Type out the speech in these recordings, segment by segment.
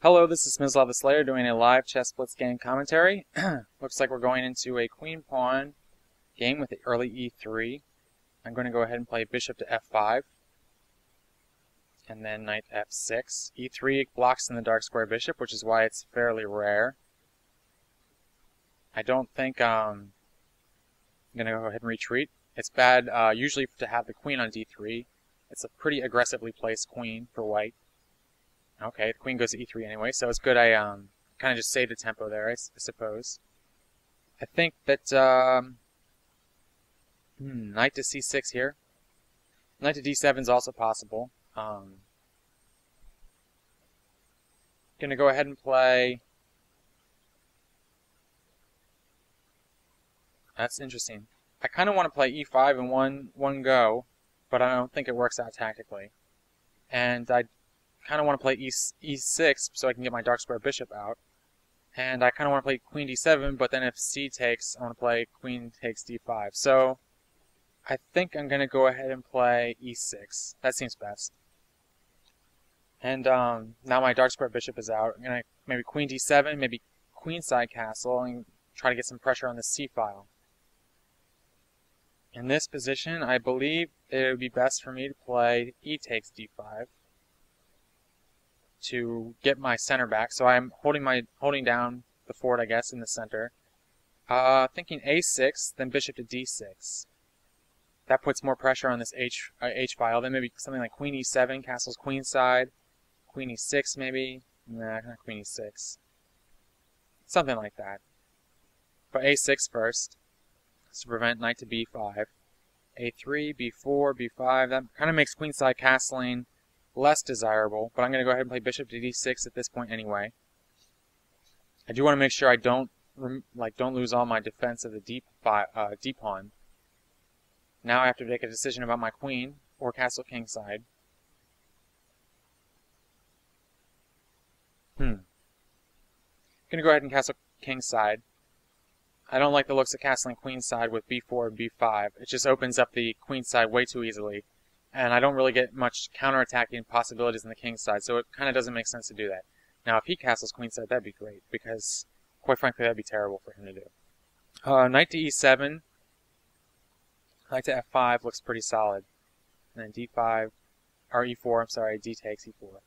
Hello, this is Mislav the Slayer doing a live chess blitz game commentary. Looks like we're going into a queen pawn game with the early e3. I'm going to go ahead and play bishop to f5 and then knight f6. e3 blocks in the dark square bishop, which is why it's fairly rare. I don't think I'm going to go ahead and retreat. It's bad usually to have the queen on d3. It's a pretty aggressively placed queen for white. Okay, the queen goes to e3 anyway, so it's good I kind of just saved the tempo there, I suppose. I think that knight to c6 here. Knight to d7 is also possible. Gonna go ahead and play. That's interesting. I kind of want to play e5 in one go, but I don't think it works out tactically. And I kind of want to play e6 so I can get my dark square bishop out. And I kind of want to play queen d7, but then if c takes, I want to play queen takes d5. So I think I'm going to go ahead and play e6. That seems best. And now my dark square bishop is out. I'm going to maybe queen d7, maybe queenside castle, and try to get some pressure on the c file. In this position, I believe it would be best for me to play e takes d5 to get my center back. So I'm holding down the fort, I guess, in the center. Thinking a6, then bishop to d6. That puts more pressure on this h file. Then maybe something like queen e7, castles queenside. Queen e6 maybe. Nah, not queen e6. Something like that. But a6 first, to prevent knight to b5. a3, b4, b5. That kind of makes queenside castling less desirable, but I'm going to go ahead and play bishop to d6 at this point anyway. I do want to make sure I don't lose all my defense of the d pawn. Now I have to make a decision about my queen or castle kingside. I'm going to go ahead and castle kingside. I don't like the looks of castling queenside with b4 and b5. It just opens up the queenside way too easily. And I don't really get much counterattacking possibilities on the king side, so it kind of doesn't make sense to do that. Now, if he castles queenside, that'd be great, because, quite frankly, that'd be terrible for him to do. Knight to e7, knight to f5 looks pretty solid. And then d5, or e4, I'm sorry, d takes e4.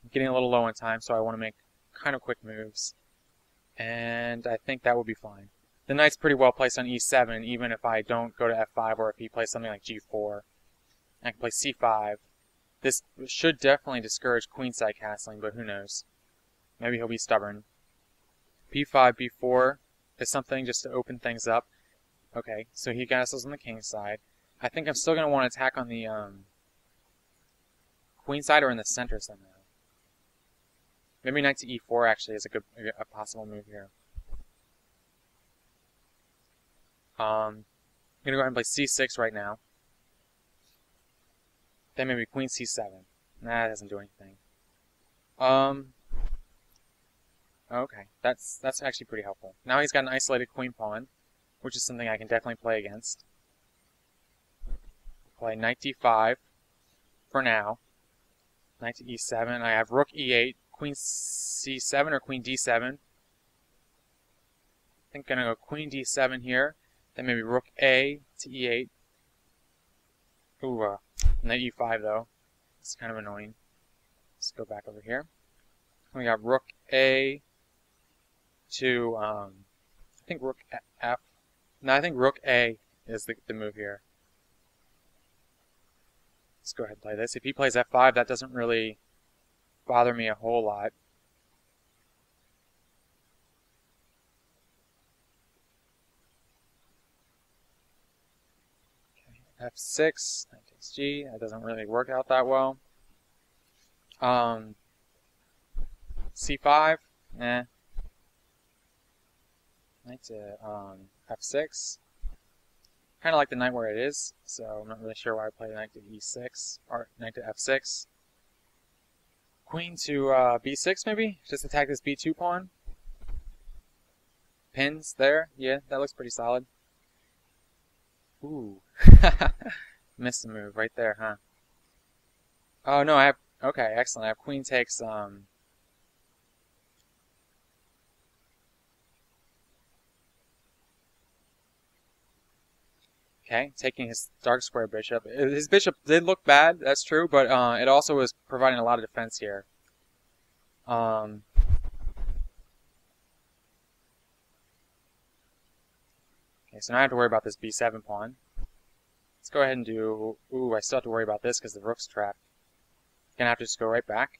I'm getting a little low on time, so I want to make kind of quick moves. And I think that would be fine. The knight's pretty well placed on e7, even if I don't go to f5, or if he plays something like g4. I can play c5. This should definitely discourage queenside castling, but who knows. Maybe he'll be stubborn. b5, b4 is something just to open things up. Okay, so he castles on the king side. I think I'm still going to want to attack on the queen side or in the center somehow. Maybe knight to e4 actually is a possible move here. I'm going to go ahead and play c6 right now. Then maybe queen c7. Nah, that doesn't do anything. Okay, that's actually pretty helpful. Now he's got an isolated queen pawn, which is something I can definitely play against. Play knight d5 for now. Knight to e7. I have rook e8, queen c7 or queen d7. I think I'm gonna go queen d7 here. Then maybe rook a to e8. Ooh, knight e5 though. It's kind of annoying. Let's go back over here. We got rook a to I think rook f. No, I think rook a is the move here. Let's go ahead and play this. If he plays f5, that doesn't really bother me a whole lot. f6, knight takes g. That doesn't really work out that well. c5, nah. Knight to f6. Kind of like the knight where it is, so I'm not really sure why I played knight to e6 or knight to f6. Queen to b6 maybe? Just attack this b2 pawn. Pins there. Yeah, that looks pretty solid. Ooh. Missed a move right there, huh? Oh, no, I have... Okay, excellent. I have queen takes Okay, taking his dark square bishop. His bishop did look bad, that's true, but it also was providing a lot of defense here. Okay, so now I have to worry about this b7 pawn. Let's go ahead and do... Ooh, I still have to worry about this because the rook's trapped. Gonna have to just go right back.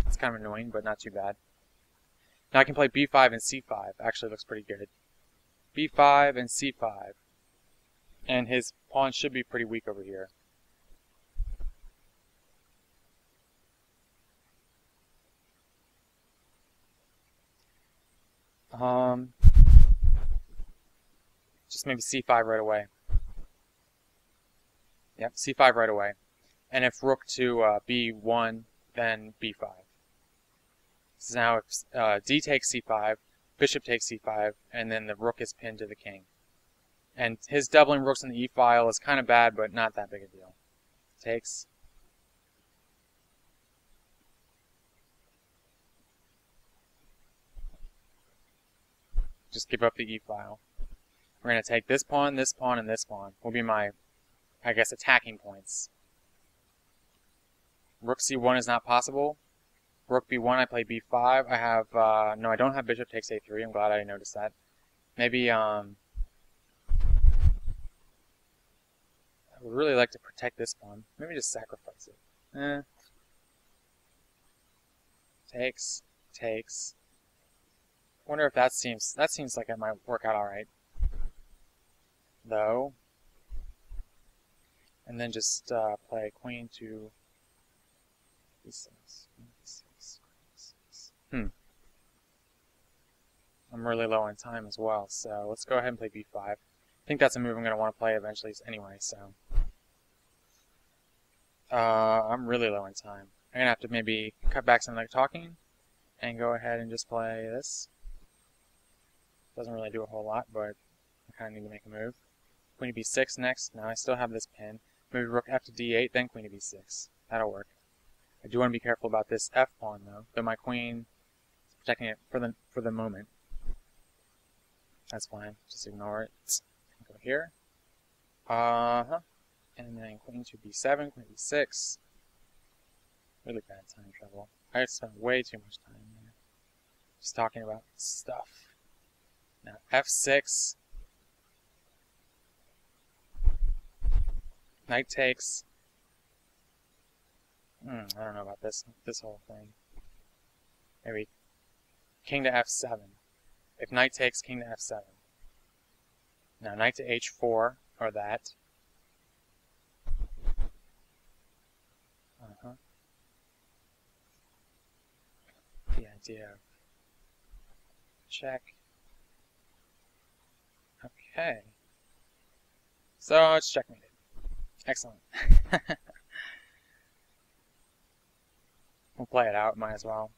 It's kind of annoying, but not too bad. Now I can play b5 and c5. Actually looks pretty good. b5 and c5. And his pawn should be pretty weak over here. Just maybe c5 right away. Yep, c5 right away. And if rook to b1, then b5. So now if d takes c5, bishop takes c5, and then the rook is pinned to the king. And his doubling rooks in the e-file is kind of bad, but not that big a deal. Takes. Just give up the e-file. We're going to take this pawn, and this pawn will be my, I guess, attacking points. Rook c1 is not possible. Rook b1, I play b5. I have, no, I don't have bishop takes a3. I'm glad I noticed that. Maybe, I would really like to protect this pawn. Maybe just sacrifice it. Takes. Wonder if that seems like it might work out alright. Though. And then just play queen to b6. I'm really low on time as well, so let's go ahead and play b5. I think that's a move I'm going to want to play eventually anyway, so. I'm really low on time. I'm going to have to maybe cut back some of the talking and go ahead and just play this. Doesn't really do a whole lot, but I kind of need to make a move. Queen to b6 next. Now I still have this pin. Maybe rook f to d8, then queen to b6. That'll work. I do want to be careful about this f pawn though my queen is protecting it for the moment. That's fine. Just ignore it. Go here. And then queen to b7, queen to b6. Really bad time travel. I spent way too much time there. Just talking about stuff. Now f6. Knight takes. I don't know about this whole thing. Maybe king to f7. If knight takes, king to f7. Now knight to h4, or that. The idea of check. Okay. So it's checkmated. Excellent. We'll play it out, might as well.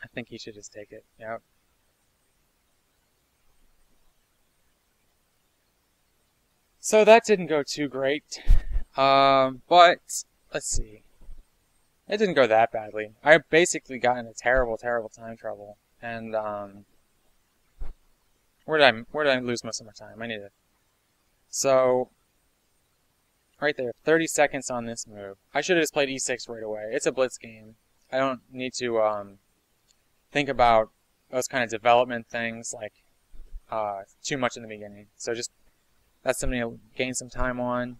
I think he should just take it. Yep. So that didn't go too great. But let's see. It didn't go that badly. I basically got in a terrible time trouble. And where did I lose most of my time? I need to. So right there, 30 seconds on this move. I should have just played e6 right away. It's a blitz game. I don't need to think about those kind of development things like too much in the beginning. So just that's something to gain some time on.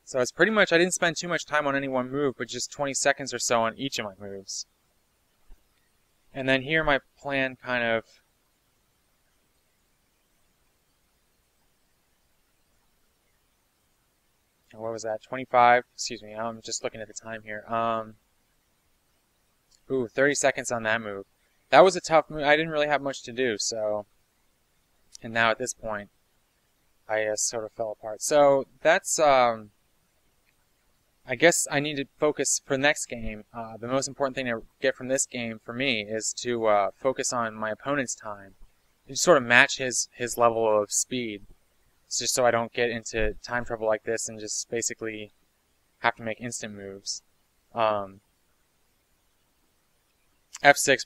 So it's pretty much, I didn't spend too much time on any one move, but just 20 seconds or so on each of my moves. And then here my plan kind of what was that? 25? Excuse me, I'm just looking at the time here. 30 seconds on that move. That was a tough move. I didn't really have much to do, so. And now at this point, I sort of fell apart. So that's, I guess I need to focus for the next game. The most important thing to get from this game for me is to focus on my opponent's time. And just sort of match his level of speed. It's just so I don't get into time trouble like this and just basically have to make instant moves. F6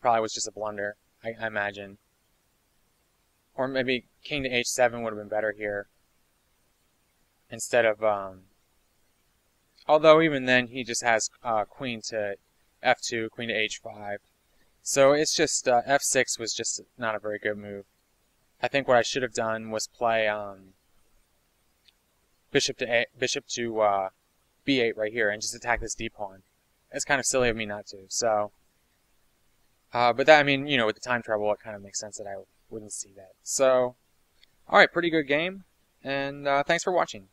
probably was just a blunder, I imagine. Or maybe king to h7 would have been better here. Instead of, although even then he just has queen to f2, queen to h5. So it's just, f6 was just not a very good move. I think what I should have done was play bishop to b8 right here and just attack this d pawn. It's kind of silly of me not to. So, but that, I mean, you know, with the time travel, it kind of makes sense that I wouldn't see that. So, all right, pretty good game, and thanks for watching.